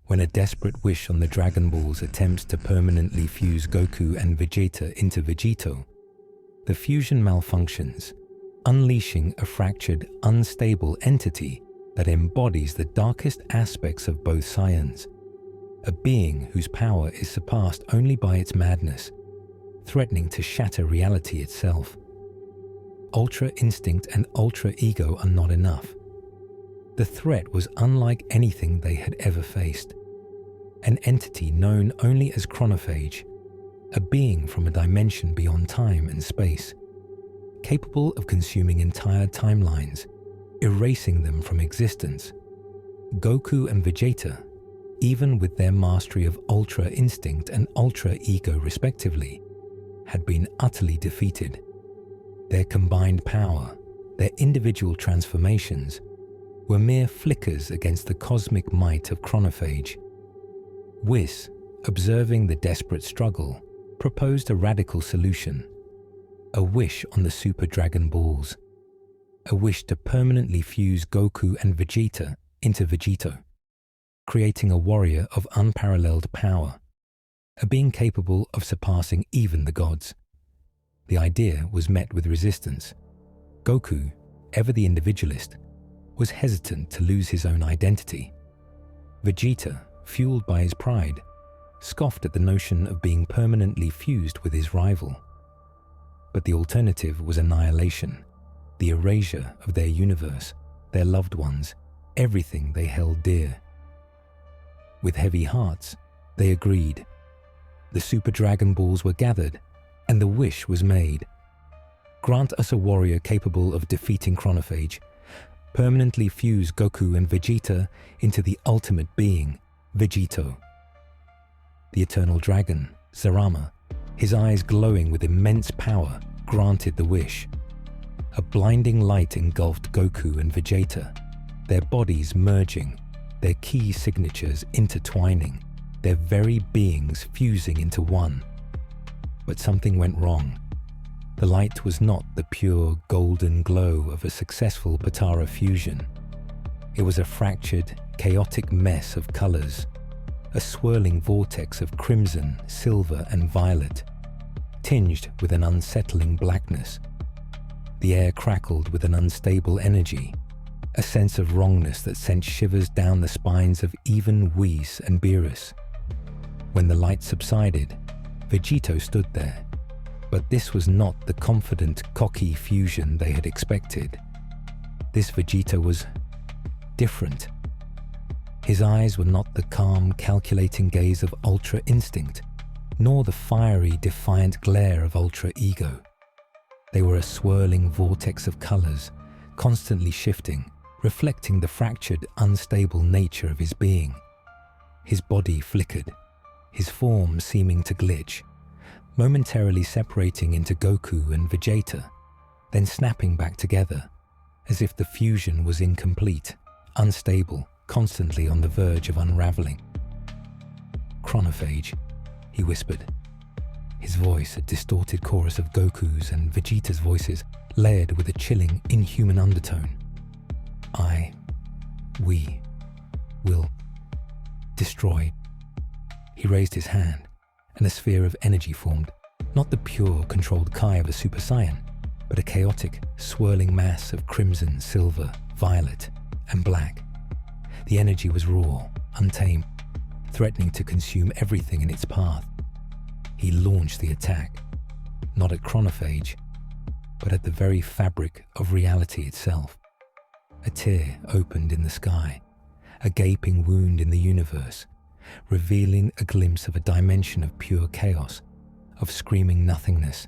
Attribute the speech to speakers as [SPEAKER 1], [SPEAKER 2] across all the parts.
[SPEAKER 1] When a desperate wish on the Dragon Balls attempts to permanently fuse Goku and Vegeta into Vegito, the fusion malfunctions, unleashing a fractured, unstable entity that embodies the darkest aspects of both Saiyans, a being whose power is surpassed only by its madness, threatening to shatter reality itself. Ultra Instinct and Ultra Ego are not enough. The threat was unlike anything they had ever faced. An entity known only as Chronophage, a being from a dimension beyond time and space, capable of consuming entire timelines, erasing them from existence. Goku and Vegeta, even with their mastery of Ultra Instinct and Ultra Ego respectively, had been utterly defeated. Their combined power, their individual transformations, were mere flickers against the cosmic might of Chronophage. Whis, observing the desperate struggle, proposed a radical solution: a wish on the Super Dragon Balls, a wish to permanently fuse Goku and Vegeta into Vegito, creating a warrior of unparalleled power, a being capable of surpassing even the gods. The idea was met with resistance. Goku, ever the individualist, was hesitant to lose his own identity. Vegeta, fueled by his pride, scoffed at the notion of being permanently fused with his rival. But the alternative was annihilation, the erasure of their universe, their loved ones, everything they held dear. With heavy hearts, they agreed. The Super Dragon Balls were gathered, and the wish was made. Grant us a warrior capable of defeating Chronophage, permanently fuse Goku and Vegeta into the ultimate being, Vegito. The Eternal Dragon, Sarama, his eyes glowing with immense power, granted the wish. A blinding light engulfed Goku and Vegeta, their bodies merging, their key signatures intertwining, their very beings fusing into one. But something went wrong. The light was not the pure golden glow of a successful Potara fusion. It was a fractured, chaotic mess of colors, a swirling vortex of crimson, silver, and violet, tinged with an unsettling blackness. The air crackled with an unstable energy, a sense of wrongness that sent shivers down the spines of even Whis and Beerus. When the light subsided, Vegito stood there. But this was not the confident, cocky fusion they had expected. This Vegito was different. His eyes were not the calm, calculating gaze of Ultra Instinct, nor the fiery, defiant glare of Ultra Ego. They were a swirling vortex of colors, constantly shifting, reflecting the fractured, unstable nature of his being. His body flickered, his form seeming to glitch, momentarily separating into Goku and Vegeta, then snapping back together, as if the fusion was incomplete, unstable, constantly on the verge of unraveling. "Chronophage," he whispered. His voice, a distorted chorus of Goku's and Vegeta's voices, layered with a chilling, inhuman undertone. We will destroy." He raised his hand, and a sphere of energy formed, not the pure, controlled Kai of a Super Saiyan, but a chaotic, swirling mass of crimson, silver, violet, and black. The energy was raw, untamed, threatening to consume everything in its path. He launched the attack, not at Chronophage, but at the very fabric of reality itself. A tear opened in the sky, a gaping wound in the universe, revealing a glimpse of a dimension of pure chaos, of screaming nothingness.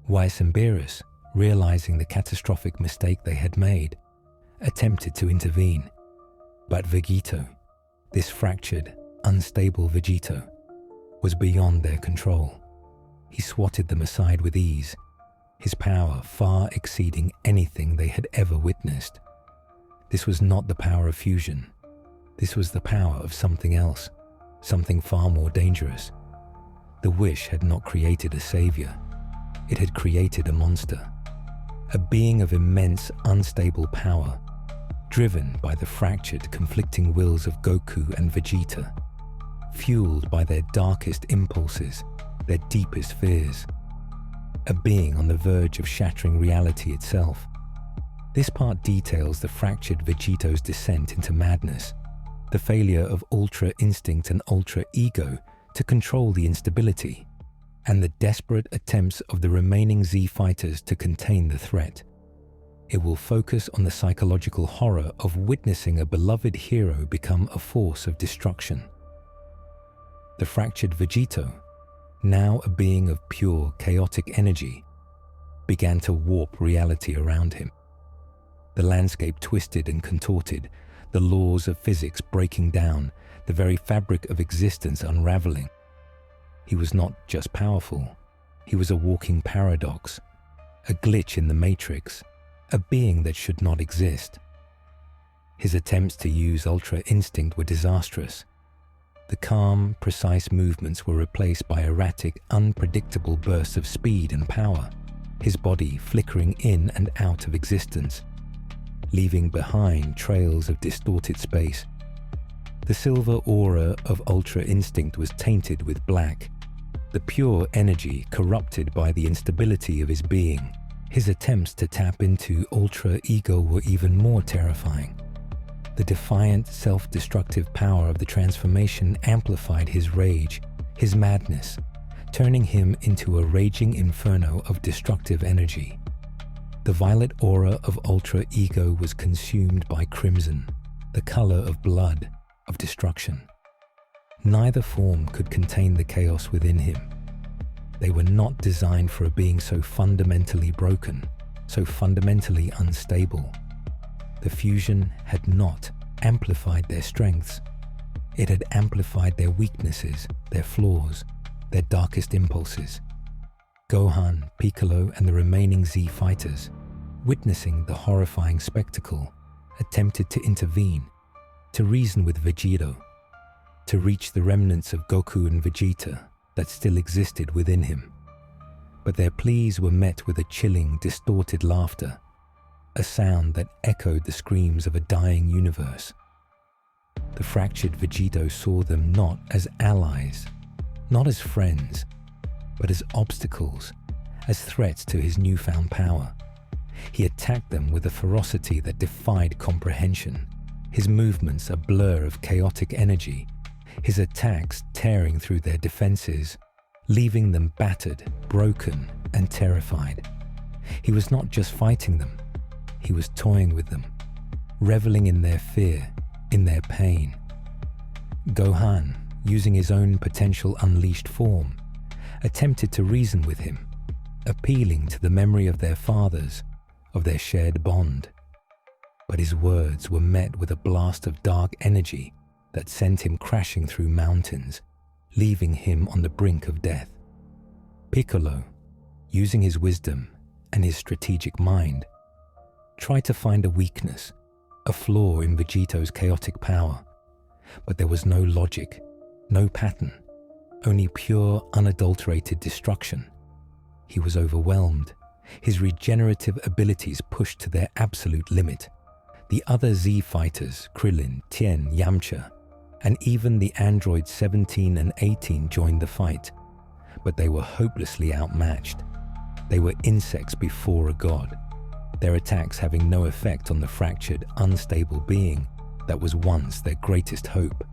[SPEAKER 1] Whis and Beerus, realizing the catastrophic mistake they had made, attempted to intervene. But Vegito, this fractured, unstable Vegito, was beyond their control. He swatted them aside with ease, his power far exceeding anything they had ever witnessed. This was not the power of fusion. This was the power of something else, something far more dangerous. The wish had not created a savior. It had created a monster, a being of immense, unstable power, driven by the fractured, conflicting wills of Goku and Vegeta, fueled by their darkest impulses, their deepest fears, a being on the verge of shattering reality itself. This part details the fractured Vegito's descent into madness, the failure of Ultra Instinct and Ultra Ego to control the instability, and the desperate attempts of the remaining Z fighters to contain the threat. It will focus on the psychological horror of witnessing a beloved hero become a force of destruction. The fractured Vegito, now a being of pure, chaotic energy, began to warp reality around him. The landscape twisted and contorted, the laws of physics breaking down, the very fabric of existence unraveling. He was not just powerful, he was a walking paradox, a glitch in the matrix, a being that should not exist. His attempts to use Ultra Instinct were disastrous. The calm, precise movements were replaced by erratic, unpredictable bursts of speed and power, his body flickering in and out of existence, leaving behind trails of distorted space. The silver aura of Ultra Instinct was tainted with black, the pure energy corrupted by the instability of his being. His attempts to tap into Ultra Ego were even more terrifying. The defiant, self-destructive power of the transformation amplified his rage, his madness, turning him into a raging inferno of destructive energy. The violet aura of Ultra Ego was consumed by crimson, the color of blood, of destruction. Neither form could contain the chaos within him. They were not designed for a being so fundamentally broken, so fundamentally unstable. The fusion had not amplified their strengths. It had amplified their weaknesses, their flaws, their darkest impulses. Gohan, Piccolo, and the remaining Z fighters, witnessing the horrifying spectacle, attempted to intervene, to reason with Vegito, to reach the remnants of Goku and Vegeta that still existed within him. But their pleas were met with a chilling, distorted laughter, a sound that echoed the screams of a dying universe. The fractured Vegito saw them not as allies, not as friends, but as obstacles, as threats to his newfound power. He attacked them with a ferocity that defied comprehension, his movements a blur of chaotic energy, his attacks tearing through their defenses, leaving them battered, broken, and terrified. He was not just fighting them, he was toying with them, reveling in their fear, in their pain. Gohan, using his own potential unleashed form, attempted to reason with him, appealing to the memory of their fathers, of their shared bond. But his words were met with a blast of dark energy that sent him crashing through mountains, leaving him on the brink of death. Piccolo, using his wisdom and his strategic mind, tried to find a weakness, a flaw in Vegito's chaotic power, but there was no logic, no pattern, only pure, unadulterated destruction. He was overwhelmed, his regenerative abilities pushed to their absolute limit. The other Z fighters, Krillin, Tien, Yamcha, and even the androids 17 and 18 joined the fight, but they were hopelessly outmatched. They were insects before a god, their attacks having no effect on the fractured, unstable being that was once their greatest hope.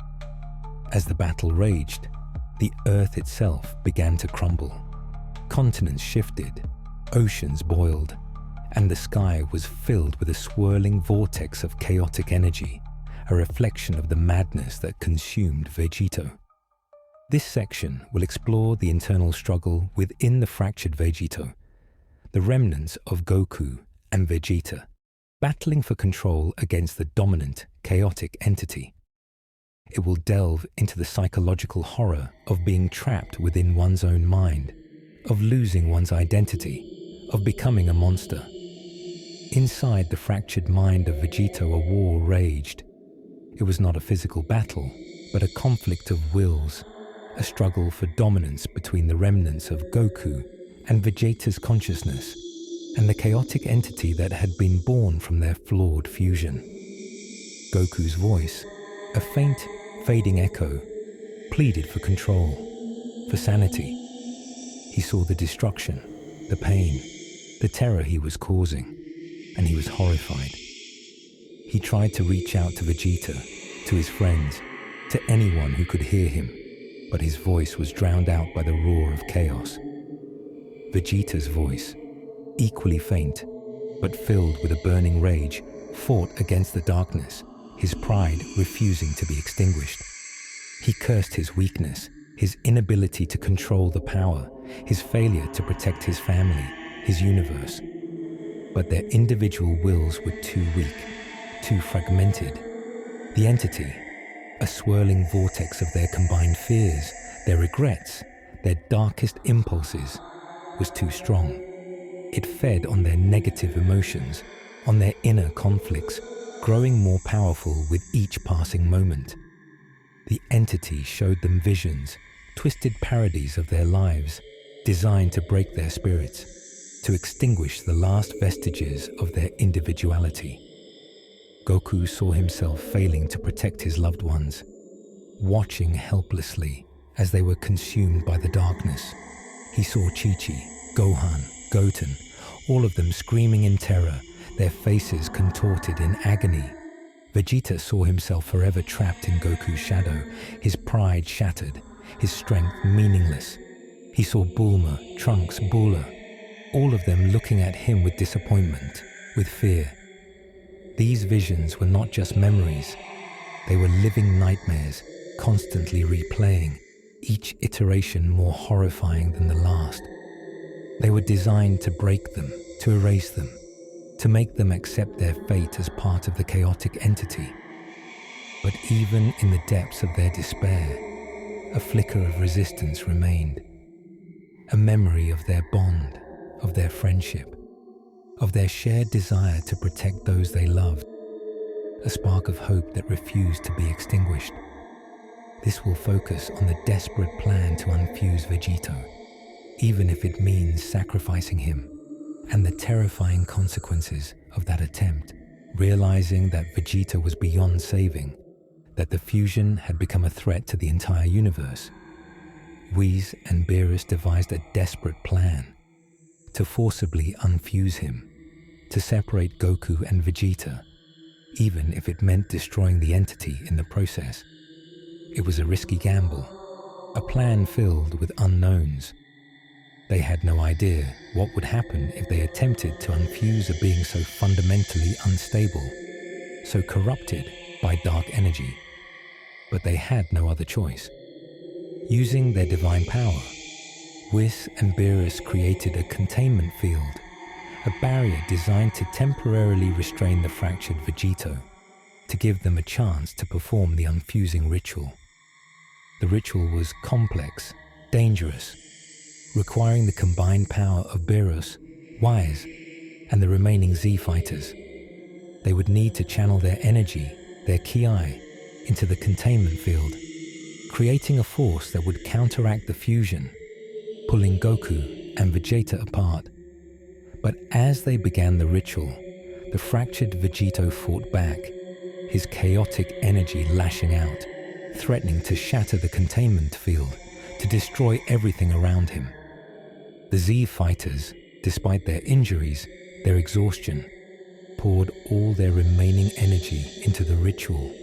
[SPEAKER 1] As the battle raged, the earth itself began to crumble. Continents shifted, oceans boiled, and the sky was filled with a swirling vortex of chaotic energy, a reflection of the madness that consumed Vegito. This section will explore the internal struggle within the fractured Vegito, the remnants of Goku and Vegeta, battling for control against the dominant, chaotic entity. It will delve into the psychological horror of being trapped within one's own mind, of losing one's identity, of becoming a monster. Inside the fractured mind of Vegito, a war raged. It was not a physical battle, but a conflict of wills, a struggle for dominance between the remnants of Goku and Vegeta's consciousness, and the chaotic entity that had been born from their flawed fusion. Goku's voice, a faint, fading echo, pleaded for control, for sanity. He saw the destruction, the pain, the terror he was causing, and he was horrified. He tried to reach out to Vegeta, to his friends, to anyone who could hear him, but his voice was drowned out by the roar of chaos. Vegeta's voice, equally faint, but filled with a burning rage, fought against the darkness, his pride refusing to be extinguished. He cursed his weakness, his inability to control the power, his failure to protect his family, his universe. But their individual wills were too weak, too fragmented. The entity, a swirling vortex of their combined fears, their regrets, their darkest impulses, was too strong. It fed on their negative emotions, on their inner conflicts, growing more powerful with each passing moment. The entity showed them visions, twisted parodies of their lives, designed to break their spirits, to extinguish the last vestiges of their individuality. Goku saw himself failing to protect his loved ones, watching helplessly as they were consumed by the darkness. He saw Chi-Chi, Gohan, Goten, all of them screaming in terror, their faces contorted in agony. Vegeta saw himself forever trapped in Goku's shadow, his pride shattered, his strength meaningless. He saw Bulma, Trunks, Bulla, all of them looking at him with disappointment, with fear. These visions were not just memories, they were living nightmares, constantly replaying, each iteration more horrifying than the last. They were designed to break them, to erase them, to make them accept their fate as part of the chaotic entity. But even in the depths of their despair, a flicker of resistance remained, a memory of their bond, of their friendship, of their shared desire to protect those they loved, a spark of hope that refused to be extinguished. This will focus on the desperate plan to unfuse Vegito, even if it means sacrificing him, and the terrifying consequences of that attempt, realizing that Vegeta was beyond saving, that the fusion had become a threat to the entire universe. Whis and Beerus devised a desperate plan to forcibly unfuse him, to separate Goku and Vegeta, even if it meant destroying the entity in the process. It was a risky gamble, a plan filled with unknowns. They had no idea what would happen if they attempted to unfuse a being so fundamentally unstable, so corrupted by dark energy. But they had no other choice. Using their divine power, Whis and Beerus created a containment field, a barrier designed to temporarily restrain the fractured Vegito, to give them a chance to perform the unfusing ritual. The ritual was complex, dangerous, requiring the combined power of Beerus, Whis, and the remaining Z fighters. They would need to channel their energy, their ki, into the containment field, creating a force that would counteract the fusion, pulling Goku and Vegeta apart. But as they began the ritual, the fractured Vegito fought back, his chaotic energy lashing out, threatening to shatter the containment field, to destroy everything around him. The Z fighters, despite their injuries, their exhaustion, poured all their remaining energy into the ritual,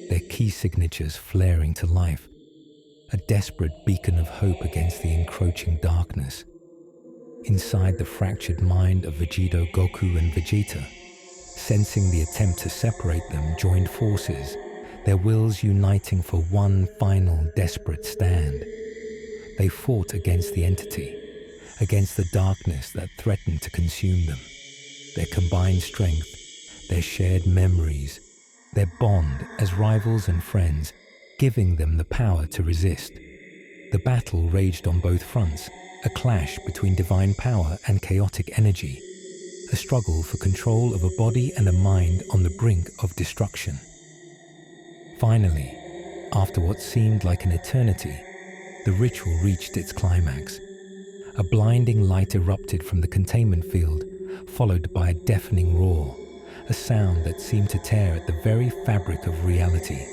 [SPEAKER 1] their key signatures flaring to life, a desperate beacon of hope against the encroaching darkness. Inside the fractured mind of Vegito, Goku and Vegeta, sensing the attempt to separate them, joined forces, their wills uniting for one final desperate stand. They fought against the entity, against the darkness that threatened to consume them. Their combined strength, their shared memories, their bond as rivals and friends, giving them the power to resist. The battle raged on both fronts, a clash between divine power and chaotic energy, a struggle for control of a body and a mind on the brink of destruction. Finally, after what seemed like an eternity, the ritual reached its climax. A blinding light erupted from the containment field, followed by a deafening roar, a sound that seemed to tear at the very fabric of reality.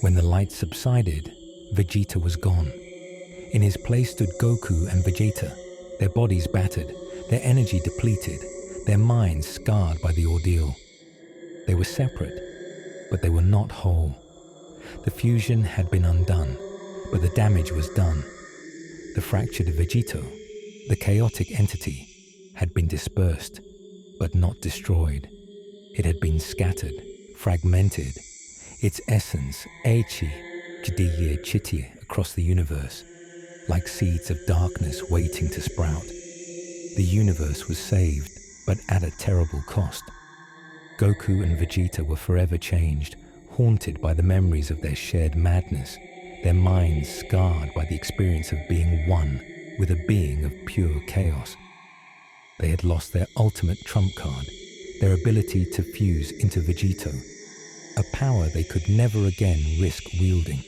[SPEAKER 1] When the light subsided, Vegeta was gone. In his place stood Goku and Vegeta, their bodies battered, their energy depleted, their minds scarred by the ordeal. They were separate, but they were not whole. The fusion had been undone, but the damage was done. The fractured Vegito, the chaotic entity, had been dispersed, but not destroyed. It had been scattered, fragmented, its essence Eichi, Jdiye Chitiye across the universe, like seeds of darkness waiting to sprout. The universe was saved, but at a terrible cost. Goku and Vegeta were forever changed, haunted by the memories of their shared madness, their minds scarred by the experience of being one with a being of pure chaos. They had lost their ultimate trump card, their ability to fuse into Vegito, a power they could never again risk wielding.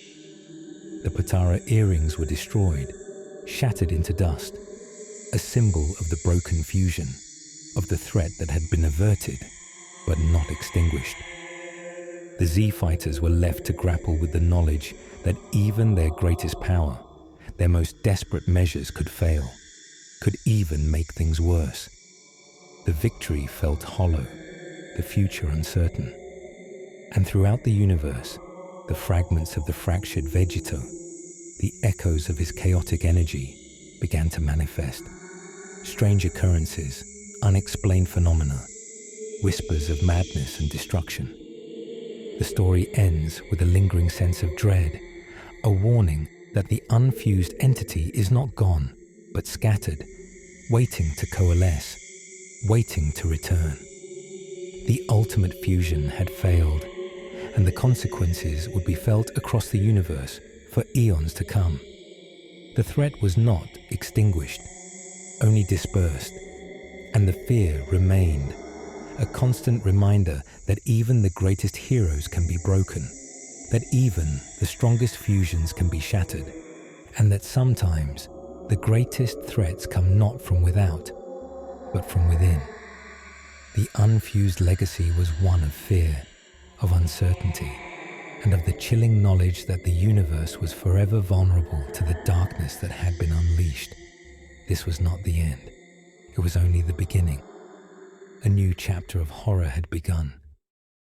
[SPEAKER 1] The Potara earrings were destroyed, shattered into dust, a symbol of the broken fusion, of the threat that had been averted, but not extinguished. The Z-Fighters were left to grapple with the knowledge that even their greatest power, their most desperate measures could fail, could even make things worse. The victory felt hollow, the future uncertain. And throughout the universe, the fragments of the fractured Vegito, the echoes of his chaotic energy, began to manifest. Strange occurrences, unexplained phenomena, whispers of madness and destruction. The story ends with a lingering sense of dread, a warning that the unfused entity is not gone, but scattered, waiting to coalesce, waiting to return. The ultimate fusion had failed, and the consequences would be felt across the universe for eons to come. The threat was not extinguished, only dispersed, and the fear remained, a constant reminder that even the greatest heroes can be broken, that even the strongest fusions can be shattered, and that sometimes the greatest threats come not from without, but from within. The unfused legacy was one of fear, of uncertainty, and of the chilling knowledge that the universe was forever vulnerable to the darkness that had been unleashed. This was not the end. It was only the beginning. A new chapter of horror had begun.